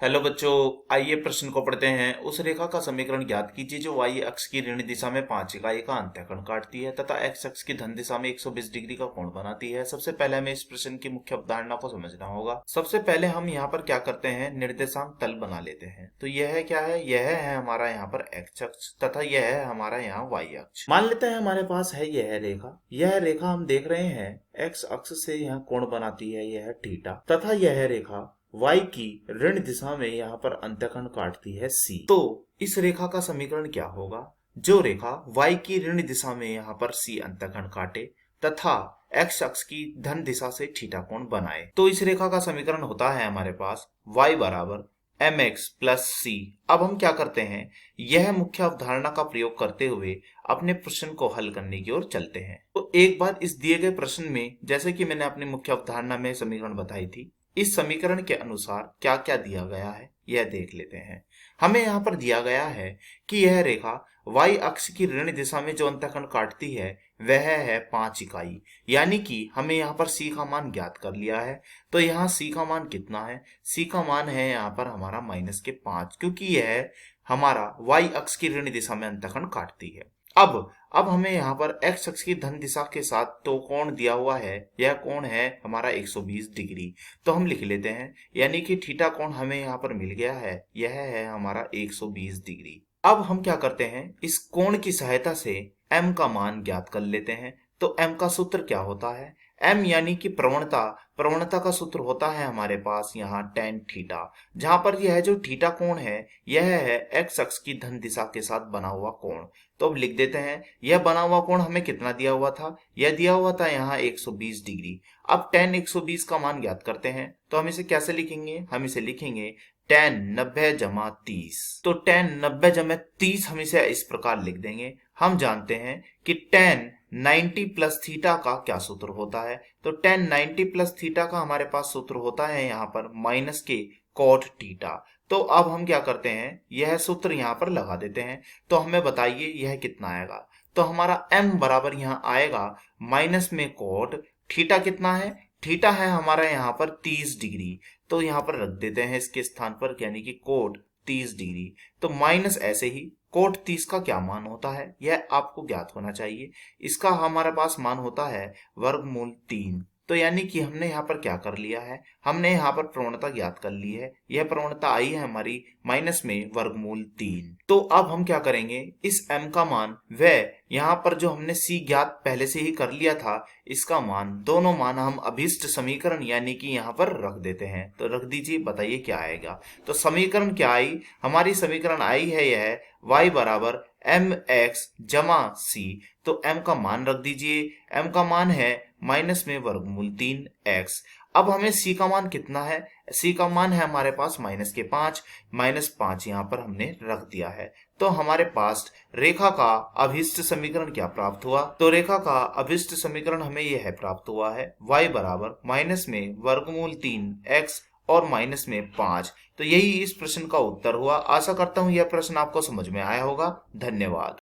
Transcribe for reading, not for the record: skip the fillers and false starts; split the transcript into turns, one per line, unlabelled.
Hello बच्चों, आइए प्रश्न को पढ़ते हैं। उस रेखा का समीकरण ज्ञात कीजिए जो y अक्ष की ऋण दिशा में 5 इकाई का अंतःकोण काटती है तथा x अक्ष की धन दिशा में 120 डिग्री का कोण बनाती है। सबसे पहले हमें इस प्रश्न की मुख्य अवधारणा को समझना होगा। सबसे पहले हम यहाँ पर क्या करते हैं, निर्देशांक तल बना लेते हैं। तो यह क्या है, यह है हमारा यहाँ पर x अक्ष तथा यह है हमारा यहाँ y अक्ष। मान लेते हैं हमारे पास है यह रेखा हम देख रहे हैं x अक्ष से यह कोण बनाती है, यह थीटा, तथा यह रेखा y की ऋण दिशा में यहाँ पर अंतःकोण काटती है c। तो इस रेखा का समीकरण क्या होगा, जो रेखा y की ऋण दिशा में यहाँ पर c अंतःकोण काटे तथा x अक्ष की धन दिशा से थीटा कोण बनाए। तो इस रेखा का समीकरण होता है हमारे पास y बराबर mx प्लस c। अब हम क्या करते हैं, यह मुख्य अवधारणा का प्रयोग करते हुए अपने प्रश्न को हल करने की ओर चलते हैं। तो एक बार इस दिए गए प्रश्न में, जैसे कि मैंने अपनी मुख्य अवधारणा में समीकरण बताई थी, इस समीकरण के अनुसार क्या क्या दिया गया है यह देख लेते हैं। हमें यहाँ पर दिया गया है कि यह रेखा y अक्ष की ऋण दिशा में जो अंतःकोण काटती है वह है 5 इकाई, यानी कि हमें यहाँ पर c का मान ज्ञात कर लिया है। तो यहाँ c का मान कितना है, c का मान है यहाँ पर हमारा -5, क्योंकि यह हमारा y अक्ष की ऋण दिशा में अंतःकोण काटती है। अब हमें यहाँ पर x अक्ष की धन दिशा के साथ तो कोण दिया हुआ है, यह कोण है हमारा 120 डिग्री। तो हम लिख लेते हैं, यानी कि थीटा कोण हमें यहाँ पर मिल गया है, यह है हमारा 120 डिग्री। अब हम क्या करते हैं, इस कोण की सहायता से m का मान ज्ञात कर लेते हैं। तो m का सूत्र क्या होता है, m यानी कि प्रवणता का सूत्र होता है हमारे पास यहाँ tan थीटा, जहां पर यह जो थीटा कोण है यह है x अक्ष की धन दिशा के साथ बना हुआ कोण। तो अब लिख देते हैं, यह बना हुआ कोण हमें कितना दिया हुआ था, यह दिया हुआ था यहाँ 120 डिग्री। अब tan 120 का मान ज्ञात करते हैं, तो हम इसे कैसे लिखेंगे, हम इसे लिखेंगे tan 90 जमा 30। तो tan 90 जमा 30 हम इसे इस प्रकार लिख देंगे। हम जानते हैं कि tan 90 प्लस थीटा का क्या सूत्र होता है। तो tan 90 प्लस थीटा का हमारे पास सूत्र होता है यहाँ पर माइनस के cot थीटा। तो अब हम क्या करते हैं, यह सूत्र यहाँ पर लगा देते हैं। तो हमें बताइए यह कितना आएगा। तो हमारा m बराबर यहाँ आएगा माइनस में cot थीटा। कितना है, थीटा है हमारा यहाँ पर 30 डिग्री। तो यहाँ पर रख देते हैं इसके स्थान पर, यानी कि कोट 30 डिग्री। तो माइनस ऐसे ही कोट 30 का क्या मान होता है यह आपको ज्ञात होना चाहिए। इसका हमारे पास मान होता है वर्गमूल 3। तो यानी कि हमने यहाँ पर क्या कर लिया है, हमने यहाँ पर प्रवणता ज्ञात कर ली है। यह प्रवणता आई है हमारी माइनस में वर्गमूल 3। तो अब हम क्या करेंगे, इस m का मान व यहाँ पर जो हमने c ज्ञात पहले से ही कर लिया था, इसका मान, दोनों मान हम अभिष्ट समीकरण यानी कि यहाँ पर रख देते हैं। तो रख दीजिए, बताइए क्या आएगा। तो समीकरण क्या आई, हमारी समीकरण आई है यह y बराबर mx जमा c। तो m का मान रख दीजिए, m का मान है माइनस में वर्गमूल 3x। अब हमें c का मान कितना है, c का मान है हमारे पास -5 यहाँ पर हमने रख दिया है। तो हमारे पास रेखा का अभिष्ट समीकरण क्या प्राप्त हुआ, तो रेखा का अभिष्ट समीकरण हमें यह प्राप्त हुआ है y बराबर माइनस में वर्गमूल 3x और माइनस में 5। तो यही इस प्रश्न का उत्तर हुआ। आशा करता हूं यह प्रश्न आपको समझ में आया होगा। धन्यवाद।